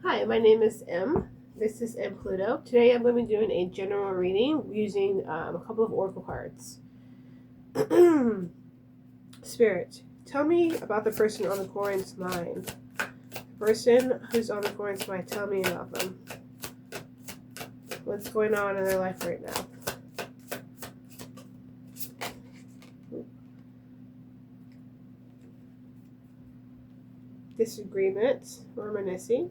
Hi, my name is M. This is M Pluto. Today I'm going to be doing a general reading using a couple of oracle cards. Spirit, tell me about the person on the coin's mind. The person who's on the coin's mind, tell me about them. What's going on in their life right now? Disagreements, reminiscing.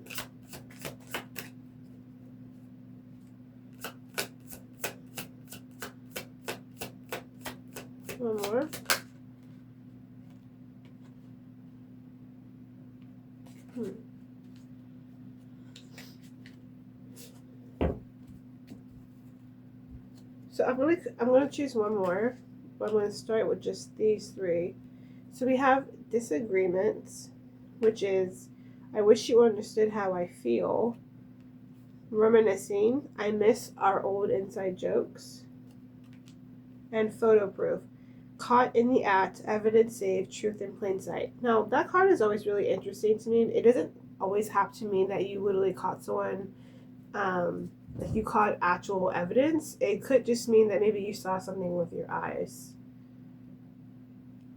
One more. Hmm. So I'm gonna choose one more, but I'm gonna start with just these three. So we have disagreements, which is I wish you understood how I feel. Reminiscing, I miss our old inside jokes. And photo proof, caught in the act, evidence saved, truth in plain sight. Now that card is always really interesting to me. It doesn't always have to mean that you literally caught someone, like you caught actual evidence. It could just mean that maybe you saw something with your eyes.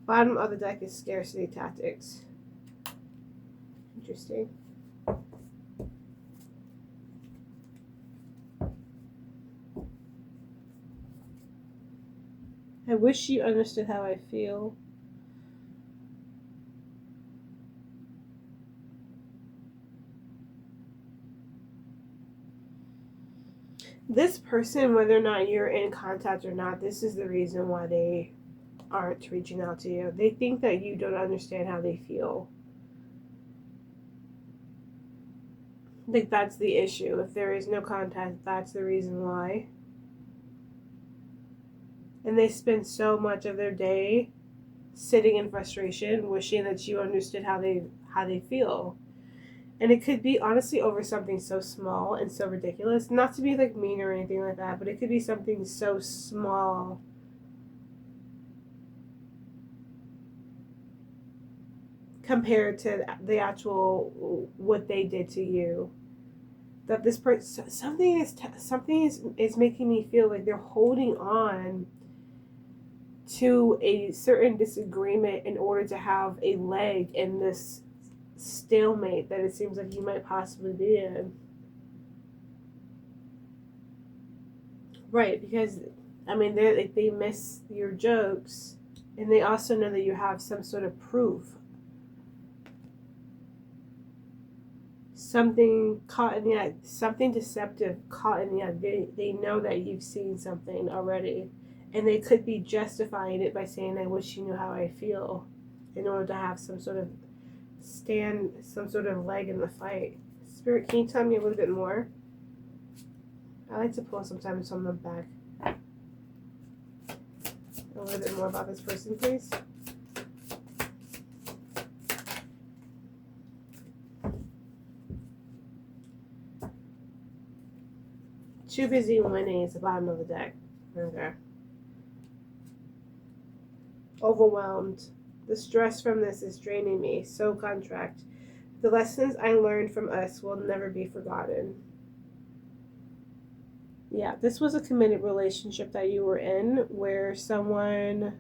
Bottom of the deck is scarcity tactics. Interesting. I wish you understood how I feel. This person, whether or not you're in contact or not, this is the reason why they aren't reaching out to you. They think that you don't understand how they feel. I think that's the issue. If there is no contact, that's the reason why. And they spend so much of their day sitting in frustration, wishing that you understood how they feel. And it could be honestly over something so small and so ridiculous. Not to be like mean or anything like that, but it could be something so small compared to the actual what they did to you. That this person something is making me feel like they're holding on to a certain disagreement in order to have a leg in this stalemate that it seems like you might possibly be in. Right, because I mean they miss your jokes, and they also know that you have some sort of proof. Something caught in the act, something deceptive caught in the act. They know that you've seen something already, and they could be justifying it by saying, "I wish you knew how I feel," in order to have some sort of leg in the fight. Spirit, can you tell me a little bit more? I like to pull sometimes from the back. A little bit more about this person, please. Too busy winning is the bottom of the deck. Okay. Overwhelmed. The stress from this is draining me. So contract. The lessons I learned from us will never be forgotten. Yeah, this was a committed relationship that you were in where someone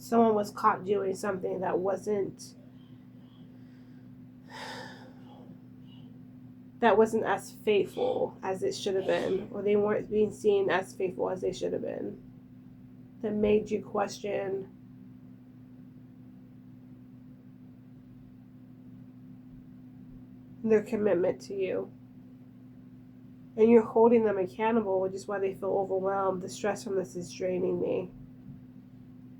was caught doing something that wasn't as faithful as it should have been, or they weren't being seen as faithful as they should have been. That made you question their commitment to you. And you're holding them accountable, which is why they feel overwhelmed. The stress from this is draining me.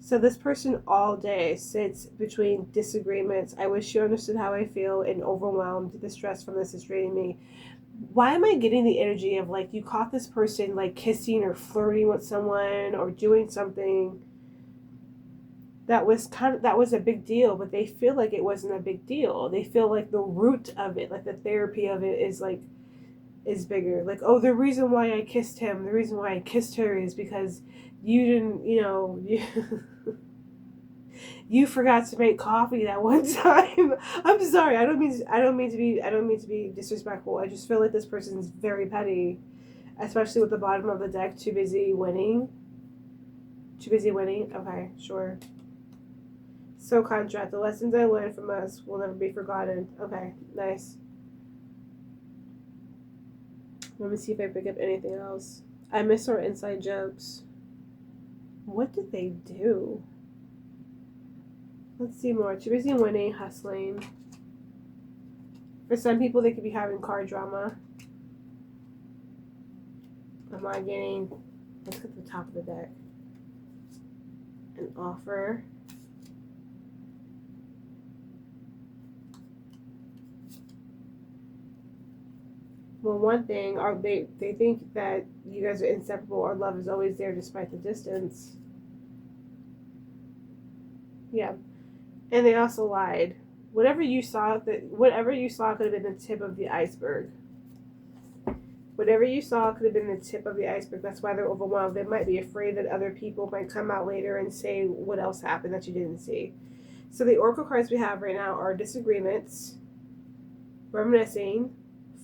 So this person all day sits between disagreements. I wish you understood how I feel, and overwhelmed. The stress from this is draining me. Why am I getting the energy of like you caught this person like kissing or flirting with someone or doing something that was a big deal, but they feel like it wasn't a big deal. They feel like the root of it, like the therapy of it is bigger. Like, oh, the reason why I kissed him, the reason why I kissed her is because you didn't, you forgot to make coffee that one time. I'm sorry. I don't mean to be disrespectful. I just feel like this person's very petty, especially with the bottom of the deck. Too busy winning. Too busy winning. Okay, sure. So contract. The lessons I learned from us will never be forgotten. Okay, nice. Let me see if I pick up anything else. I miss our inside jokes. What did they do? Let's see more. Too busy winning, hustling. For some people, they could be having car drama. Am I getting... Let's get to the top of the deck. An offer. Well, one thing, they think that you guys are inseparable or love is always there despite the distance. Yeah. And they also lied. Whatever you saw could have been the tip of the iceberg. Whatever you saw could have been the tip of the iceberg. That's why they're overwhelmed. They might be afraid that other people might come out later and say what else happened that you didn't see. So the oracle cards we have right now are disagreements, reminiscing,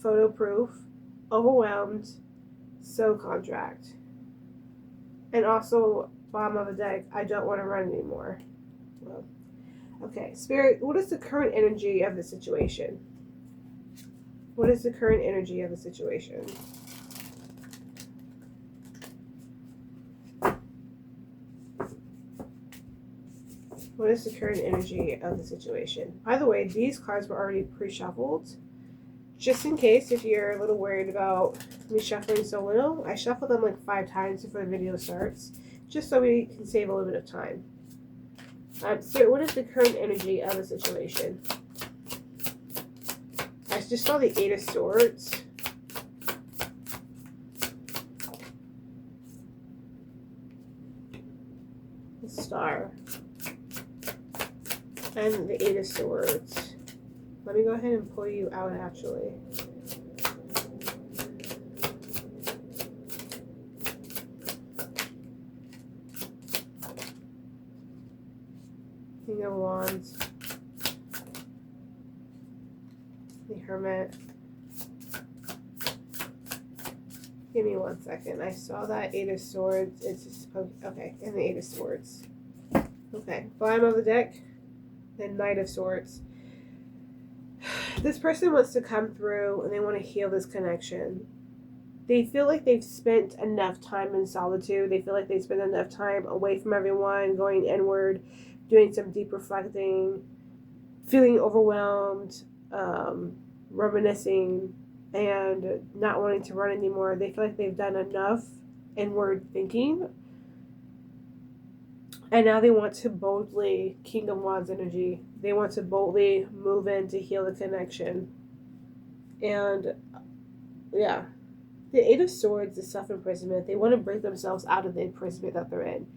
photo proof, overwhelmed, so contract. And also, bottom of the deck, I don't want to run anymore. Well, okay, Spirit, what is the current energy of the situation? What is the current energy of the situation? What is the current energy of the situation? By the way, these cards were already pre-shuffled. Just in case, if you're a little worried about me shuffling so little, I shuffle them like 5 times before the video starts, just so we can save a little bit of time. So what is the current energy of the situation? I just saw the 8 of Swords. The Star. And the 8 of Swords. Let me go ahead and pull you out, actually. King of Wands. The Hermit. Give me 1 second. I saw that 8 of Swords. It's just, okay, and the 8 of Swords. Okay, bottom of the deck. Then Knight of Swords. This person wants to come through and they want to heal this connection. They feel like they've spent enough time in solitude. They feel like they've spent enough time away from everyone, going inward, doing some deep reflecting, feeling overwhelmed, reminiscing, and not wanting to run anymore. They feel like they've done enough inward thinking. And now they want to boldly, King of Wands energy, they want to boldly move in to heal the connection. And yeah, the 8 of Swords is self-imprisonment. They want to break themselves out of the imprisonment that they're in.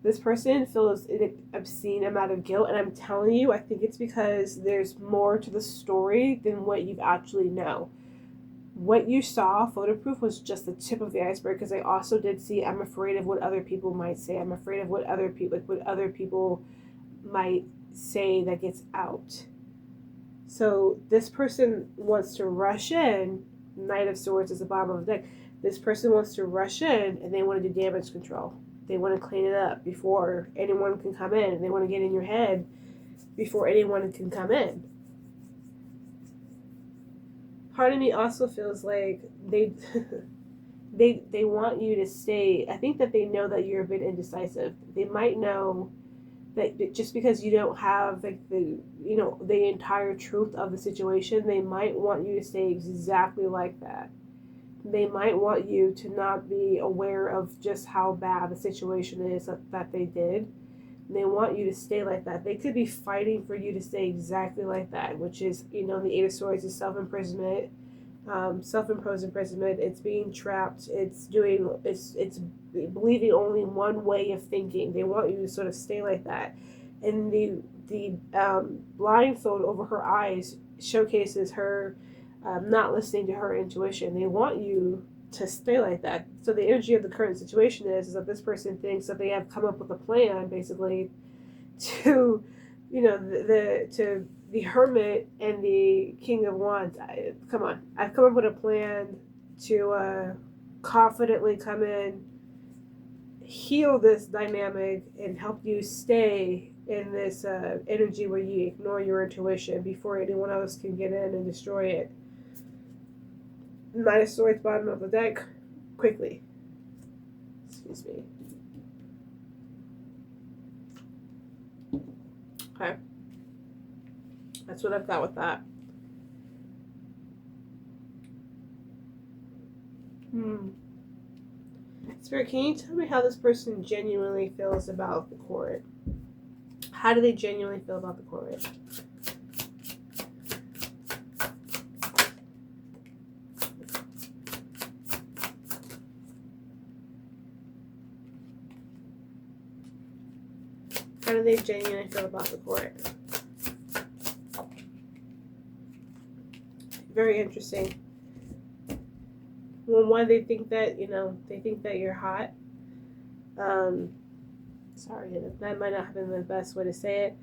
This person feels an obscene amount of guilt, and I'm telling you, I think it's because there's more to the story than what you actually know. What you saw, photo proof, was just the tip of the iceberg, because I also did see, I'm afraid of what other people might say. I'm afraid of what other people might say that gets out. So this person wants to rush in. Knight of Swords is the bottom of the deck. This person wants to rush in, and they want to do damage control. They want to clean it up before anyone can come in. They want to get in your head before anyone can come in. Part of me also feels like they want you to stay. I think that they know that you're a bit indecisive. They might know that just because you don't have like the entire truth of the situation, they might want you to stay exactly like that. They might want you to not be aware of just how bad the situation is that they did. They want you to stay like that. They could be fighting for you to stay exactly like that, which is, the 8 of Swords is self-imprisonment, self-imposed imprisonment. It's being trapped. It's believing only one way of thinking. They want you to sort of stay like that. And the blindfold over her eyes showcases her not listening to her intuition. They want you to stay like that. So the energy of the current situation is that this person thinks that they have come up with a plan, basically, to, to the Hermit and the King of Wands. Come on, I've come up with a plan to confidently come in, heal this dynamic, and help you stay in this energy where you ignore your intuition before anyone else can get in and destroy it. Knight of Swords, bottom of the deck, quickly. Excuse me. Okay. That's what I've got with that. Spirit, can you tell me how this person genuinely feels about the court? How do they genuinely feel about the court? How do they genuinely feel about the court? Very interesting. Well, one, they think that you're hot. Sorry, that might not have been the best way to say it.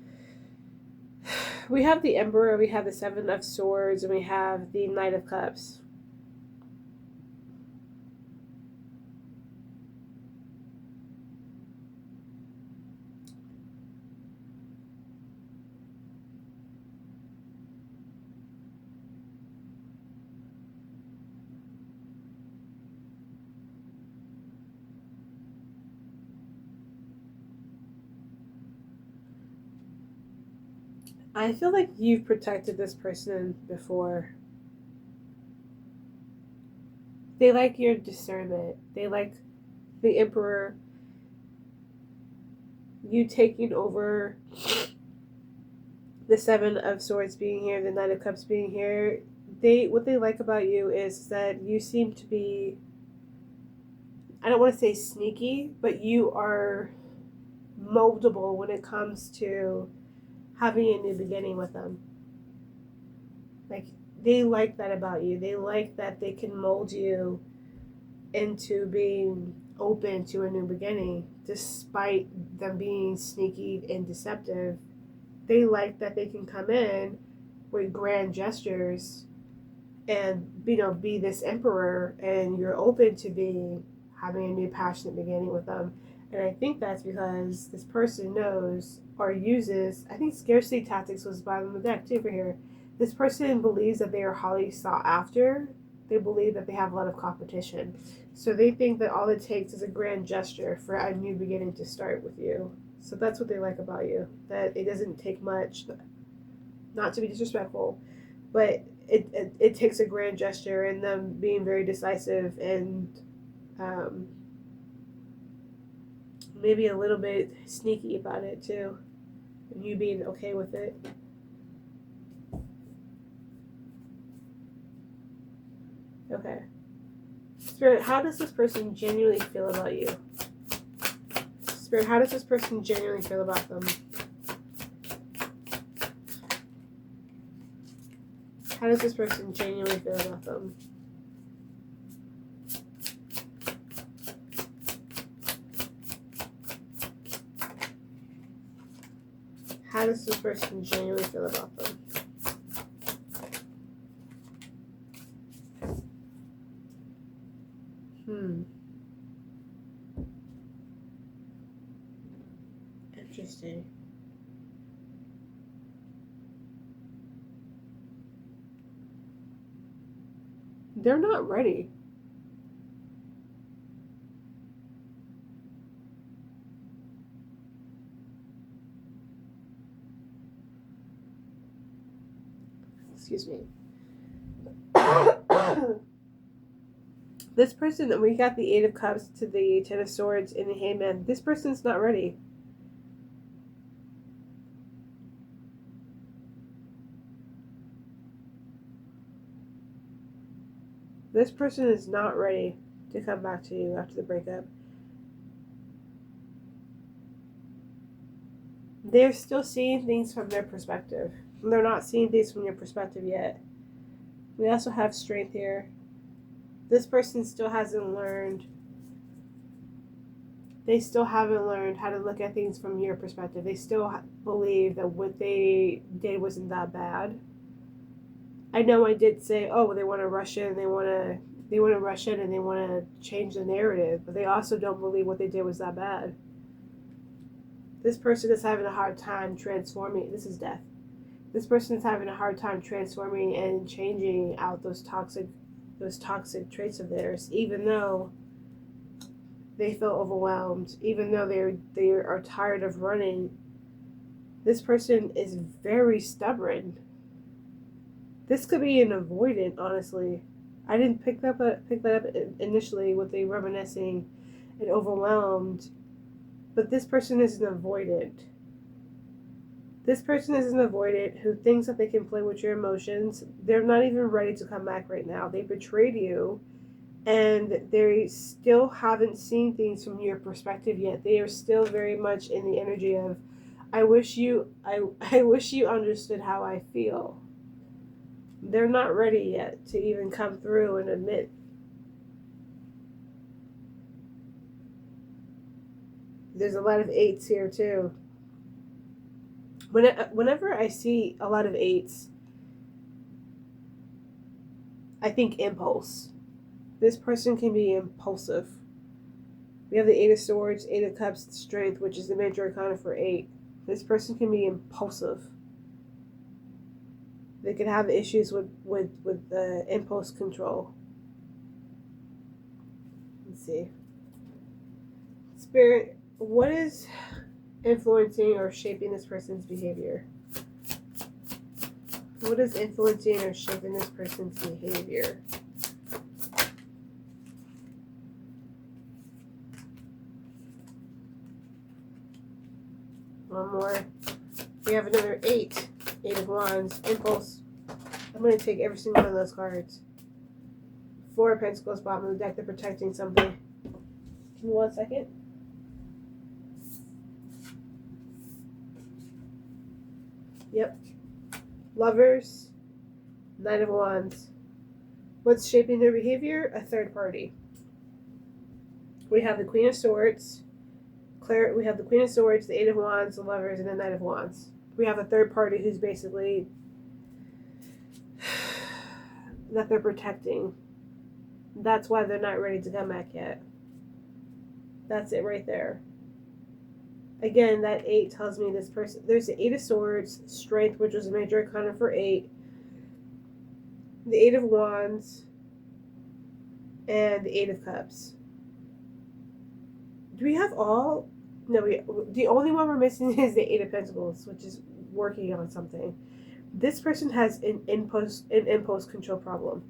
We have the Emperor, we have the Seven of Swords, and we have the Knight of Cups. I feel like you've protected this person before. They like your discernment. They like the Emperor. You taking over, the Seven of Swords being here, the Knight of Cups being here. What they like about you is that you seem to be, I don't want to say sneaky, but you are moldable when it comes to having a new beginning with them. Like, they like that about you. They like that they can mold you into being open to a new beginning, despite them being sneaky and deceptive. They like that they can come in with grand gestures and be this emperor, and you're open to having a new passionate beginning with them. And I think that's because this person knows or uses, I think scarcity tactics was bottom of the deck too for here. This person believes that they are highly sought after. They believe that they have a lot of competition. So they think that all it takes is a grand gesture for a new beginning to start with you. So that's what they like about you. That it doesn't take much, not to be disrespectful, but it takes a grand gesture and them being very decisive and maybe a little bit sneaky about it too. And you being okay with it. Okay. Spirit, how does this person genuinely feel about you? Spirit, how does this person genuinely feel about them? How does this person genuinely feel about them? How does this person genuinely feel about them? Interesting. They're not ready. Excuse me. This person, we got the Eight of Cups to the Ten of Swords in the Hangman. This person's not ready. This person is not ready to come back to you after the breakup. They're still seeing things from their perspective. They're not seeing things from your perspective yet. We also have Strength here. This person still hasn't learned. They still haven't learned how to look at things from your perspective. They still believe that what they did wasn't that bad. I know I did say, oh, they want to rush in, they want to rush in and they want to change the narrative, but they also don't believe what they did was that bad. This person is having a hard time transforming. This is death. This person is having a hard time transforming and changing out those toxic traits of theirs, even though they feel overwhelmed, even though they are tired of running. This person is very stubborn. This could be an avoidant, honestly. I didn't pick that up initially with the reminiscing and overwhelmed, but this person is an avoidant. This person is an avoidant who thinks that they can play with your emotions. They're not even ready to come back right now. They betrayed you, and they still haven't seen things from your perspective yet. They are still very much in the energy of, I wish you understood how I feel. They're not ready yet to even come through and admit. There's a lot of 8s here too. Whenever I see a lot of 8s, I think impulse. This person can be impulsive. We have the 8 of Swords, 8 of Cups, Strength, which is the major arcana for 8. This person can be impulsive. They could have issues with impulse control. Let's see. Spirit, what is influencing or shaping this person's behavior? What is influencing or shaping this person's behavior? One more. We have another 8. 8 of Wands. Impulse. I'm going to take every single one of those cards. 4 of Pentacles, bottom of the deck. They're protecting something. Give me 1 second. Yep. Lovers. 9 of Wands. What's shaping their behavior? A third party. We have the Queen of Swords. We have the Queen of Swords, the 8 of Wands, the Lovers, and the 9 of Wands. We have a third party who's basically that they're protecting. That's why they're not ready to come back yet. That's it right there. Again, that 8 tells me this person, there's the 8 of Swords, Strength, which was a major arcana for 8, the 8 of Wands, and the 8 of Cups. Do we have all? No, the only one we're missing is the 8 of Pentacles, which is working on something. This person has an impulse control problem.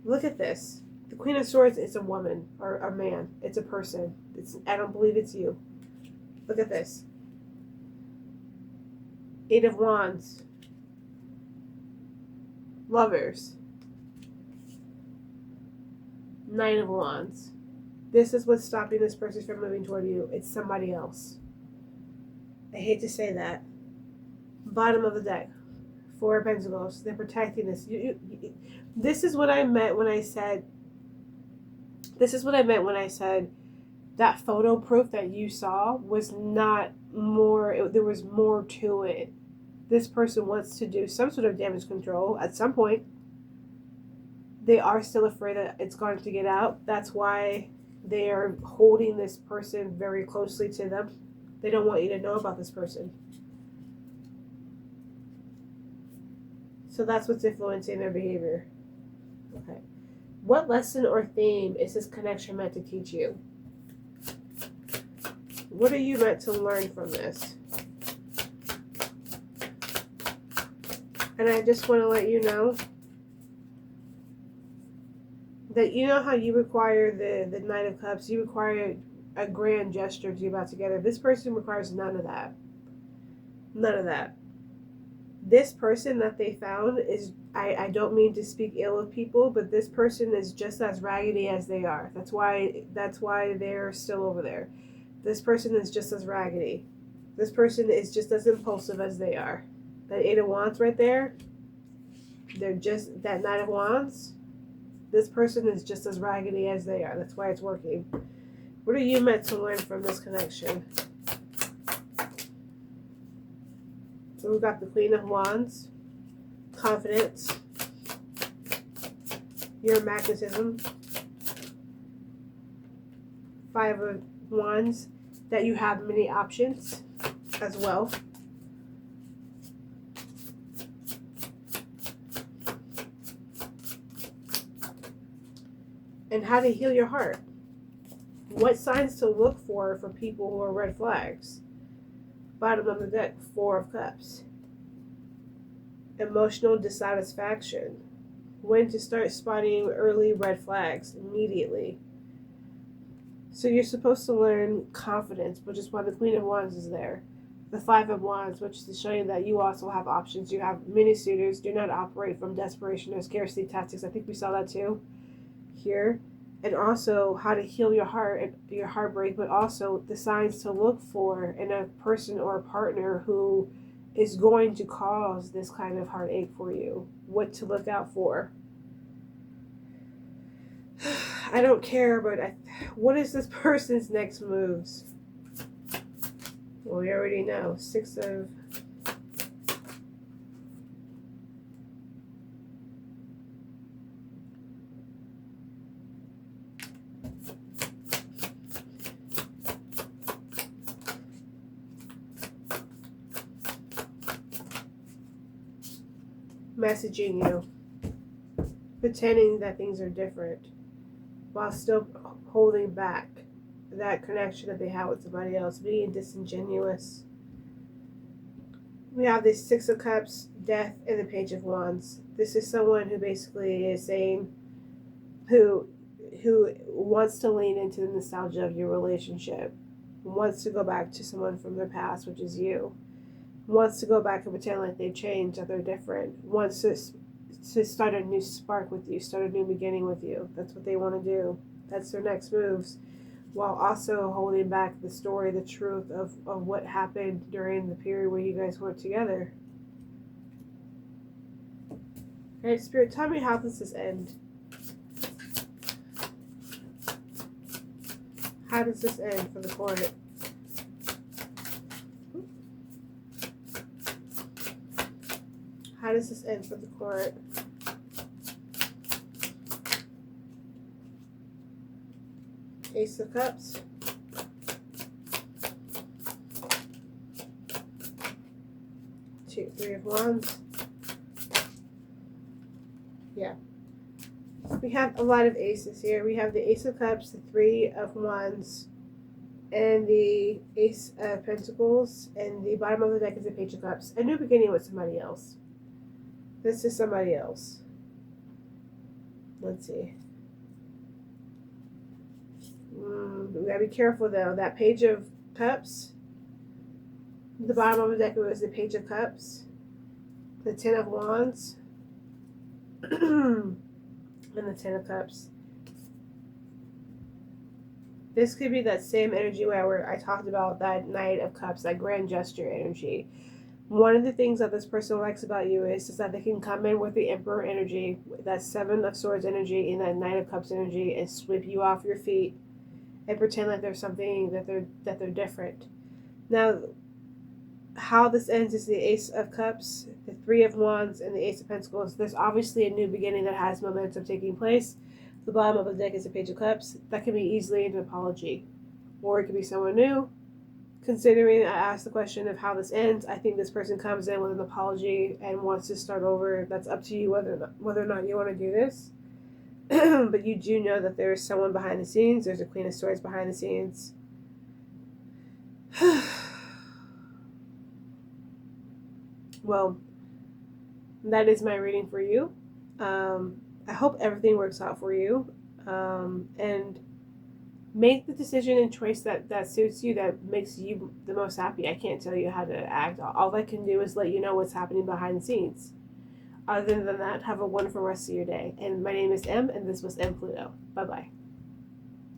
Look at this. The Queen of Swords is a woman or a man. It's a person. I don't believe it's you. Look at this. 8 of Wands. Lovers. 9 of Wands. This is what's stopping this person from moving toward you. It's somebody else. I hate to say that. Bottom of the deck. 4 of Pentacles. They're protecting this. This is what I meant when I said. This is what I meant when I said that photo proof that you saw was not more. There was more to it. This person wants to do some sort of damage control at some point. They are still afraid that it's going to get out. That's why they are holding this person very closely to them. They don't want you to know about this person. So that's what's influencing their behavior. Okay. What lesson or theme is this connection meant to teach you? What are you meant to learn from this? And I just want to let you know that you know how you require the Knight of Cups, you require a grand gesture to be about together. This person requires none of that. None of that. This person that they found is, I don't mean to speak ill of people, but this person is just as raggedy as they are. That's why they're still over there. This person is just as raggedy. This person is just as impulsive as they are. That 8 of Wands right there, they're just, that 9 of Wands, this person is just as raggedy as they are. That's why it's working. What are you meant to learn from this connection? So we've got the Queen of Wands, confidence, your magnetism, Five of Wands, that you have many options as well. And how to heal your heart. What signs to look for people who are red flags? Bottom of the deck, Four of Cups. Emotional dissatisfaction. When to start spotting early red flags immediately. So you're supposed to learn confidence, which is why the Queen of Wands is there. The Five of Wands, which is to show you that you also have options. You have many suitors. Do not operate from desperation or scarcity tactics. I think we saw that too here. And also how to heal your heart and your heartbreak, but also the signs to look for in a person or a partner who is going to cause this kind of heartache for you. What to look out for. I don't care, but what is this person's next moves? Well, we already know. Six of... messaging you, pretending that things are different while still holding back that connection that they have with somebody else, being disingenuous. We have the Six of Cups, Death, and the Page of Wands. This is someone who basically is saying who wants to lean into the nostalgia of your relationship, wants to go back to someone from their past, which is you, wants to go back and pretend like they've changed, that they're different, wants to start a new spark with you, start a new beginning with you. That's what they want to do. That's their next moves, while also holding back the story, the truth of what happened during the period where you guys weren't together. Alright, Spirit, tell me, how does this end? How does this end for the court? How does this end for the court? Ace of Cups. Three of Wands. Yeah. We have a lot of aces here. We have the Ace of Cups, the Three of Wands, and the Ace of Pentacles. And the bottom of the deck is the Page of Cups. A new beginning with somebody else. This is somebody else. Let's see. We gotta be careful though. That Page of Cups, the bottom of the deck was the Page of Cups, the Ten of Wands, and the Ten of Cups. This could be that same energy where I talked about that Knight of Cups, that grand gesture energy. One of the things that this person likes about you is that they can come in with the Emperor energy, that Seven of Swords energy, and that Knight of Cups energy, and sweep you off your feet and pretend like there's something that they're different. Now, how this ends is the Ace of Cups, the Three of Wands, and the Ace of Pentacles. There's obviously a new beginning that has momentum taking place. The bottom of the deck is the Page of Cups. That can be easily an apology, or it could be someone new. Considering I asked the question of how this ends, I think this person comes in with an apology and wants to start over. That's up to you whether or not you want to do this. But you do know that there is someone behind the scenes. There's a Queen of Swords behind the scenes. Well, that is my reading for you. I hope everything works out for you. And make the decision and choice that suits you, that makes you the most happy. I can't tell you how to act. All I can do is let you know what's happening behind the scenes. Other than that, have a wonderful rest of your day. And my name is Em, and this was M Pluto. Bye-bye.